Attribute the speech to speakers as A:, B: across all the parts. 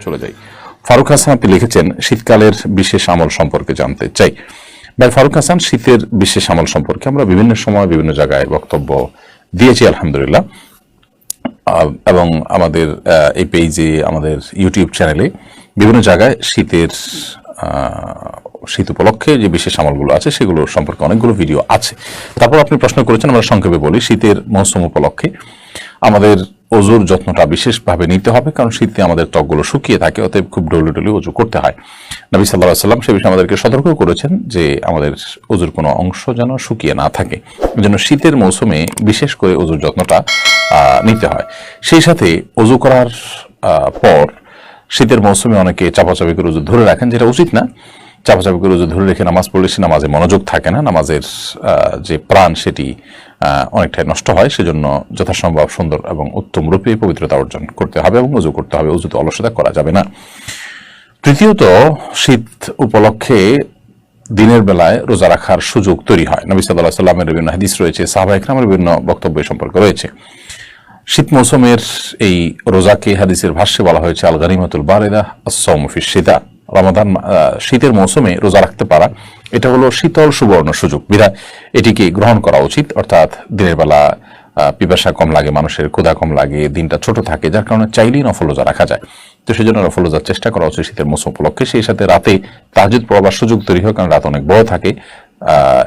A: চলে যাই। ফারুক হাসান আপনি লিখেছেন শীতকালের বিশেষ আমল সম্পর্কে জানতে চাই। ভাই ফারুক হাসান, শীতের বিশেষ আমল সম্পর্কে আমরা বিভিন্ন সময় বিভিন্ন জায়গায় বক্তব্য দিয়েছি আলহামদুলিল্লাহ, এবং আমাদের এই পেজে, আমাদের ইউটিউব চ্যানেলে বিভিন্ন জায়গায় শীত উপলক্ষে যে বিশেষ আমলগুলো আছে সেগুলো সম্পর্কে অনেকগুলো ভিডিও আছে। তারপর আপনি প্রশ্ন করেছেন, আমরা সংক্ষেপে বলি, শীতের মৌসুম উপলক্ষে আমাদের অজুর যত্নটা বিশেষভাবে নিতে হবে, কারণ শীতে আমাদের ত্বকগুলো শুকিয়ে থাকে, অতএব খুব ডলি ডলি অজু করতে হয়। নবী সাল্লাল্লাহু আলাইহি ওয়াসাল্লাম সে বিষয়ে আমাদেরকে সতর্ক করেছেন যে আমাদের অজুর কোনো অংশ যেন শুকিয়ে না থাকে। এজন্য শীতের মৌসুমে বিশেষ করে অজুর যত্নটা নিতে হয়। সেই সাথে অজু করার পর শীতের মৌসুমে অনেকে চাপাচাপি করে অজু ধরে রাখেন, যেটা উচিত না। চাপাচাপি করে অজু ধরে রেখে নামাজ পড়লে সে নামাজে মনোযোগ থাকে না, নামাজের যে প্রাণ সেটি অনেকটাই নষ্ট হয়। সেজন্য যথাসম্ভব সুন্দর এবং উত্তম রূপে পবিত্রতা অর্জন করতে হবে এবং অজু করতে হবে। অজুতে অলসতা করা যাবে না। তৃতীয়ত, শীত উপলক্ষে দিনের বেলায় রোজা রাখার সুযোগ তৈরি হয়। নবী সাল্লাল্লাহু আলাইহি ওয়াসাল্লামের বিভিন্ন হাদিস রয়েছে, সাহাবায়ে কেরামের বিভিন্ন বক্তব্য সম্পর্কে রয়েছে। শীত মৌসুমের এই রোজাকে হাদিসের ভাষ্যে বলা হয়েছে আল গানিমাতুল বারিদা আস-সাওমু ফিশ শিতা। রমাদান শীতের মৌসুমে রোজা রাখতে পারা এটা হলো শীতল সুবর্ণ সুযোগ, বিধায় এটিকে গ্রহণ করা উচিত। অর্থাৎ দিনের বেলা পিপাসা কম লাগে, মানুষের ক্ষুধা কম লাগে, দিনটা ছোট থাকে, যার কারণে চাইলেই নফল রোজা রাখা যায়। তো সেই জন্য নফল রোজার চেষ্টা করা উচিত শীতের মৌসুম উপলক্ষে। সেই সাথে রাতে তাহাজ্জুদ পড়ার সুযোগ তৈরি হয়, কারণ রাত অনেক বড় থাকে।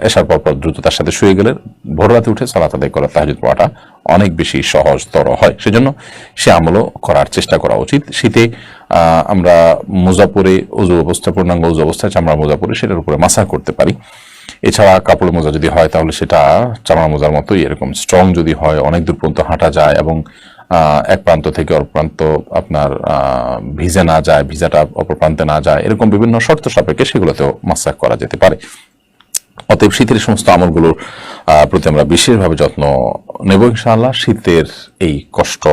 A: এসার পর দ্রুততার সাথে শুয়ে গেলে ভোর রাতে উঠে সালাত আদায় করা, তাহাজ্জুদ পড়াটা অনেক বেশি সহজতর হয়। সেজন্য সে আমলও করার চেষ্টা করা উচিত। শীতে আমরা মোজা পরে অজু অবস্থা, পূর্ণাঙ্গ অজু অবস্থায় চামড়া মোজা পরে সেটার উপরে মাসাজ করতে পারি। এছাড়া কাপড়ের মোজা যদি হয় তাহলে সেটা চামড়া মোজার মতোই এরকম স্ট্রং যদি হয়, অনেক দূর পর্যন্ত হাঁটা যায় এবং এক প্রান্ত থেকে অপর প্রান্ত আপনার ভিজে না যায়, ভিজাটা অপর প্রান্তে না যায়, এরকম বিভিন্ন শর্ত সাপেক্ষে সেগুলোতেও মাসাজ করা যেতে পারে। অতএব শীতের সমস্ত আমলগুলোর প্রতি আমরা বিশেষভাবে যত্ন নেব ইনশাআল্লাহ। শীতের এই কষ্ট,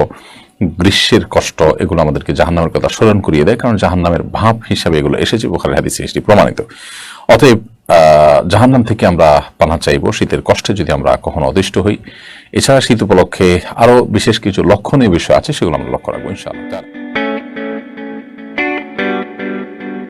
A: গ্রীষ্মের কষ্ট, এগুলো আমাদেরকে জাহান্নামের কথা স্মরণ করিয়ে দেয়, কারণ জাহান্নামের ভাব হিসাবে এগুলো এসেছে, বুখারী হাদিসে এটি প্রমাণিত। অতএব জাহান্নাম থেকে আমরা পানাহ চাইব শীতের কষ্টে যদি আমরা কখনো অতিষ্ঠ হই। এছাড়া শীত উপলক্ষে আরো বিশেষ কিছু লক্ষণীয় বিষয় আছে, সেগুলো আমরা লক্ষ্য রাখবো ইনশাআল্লাহ।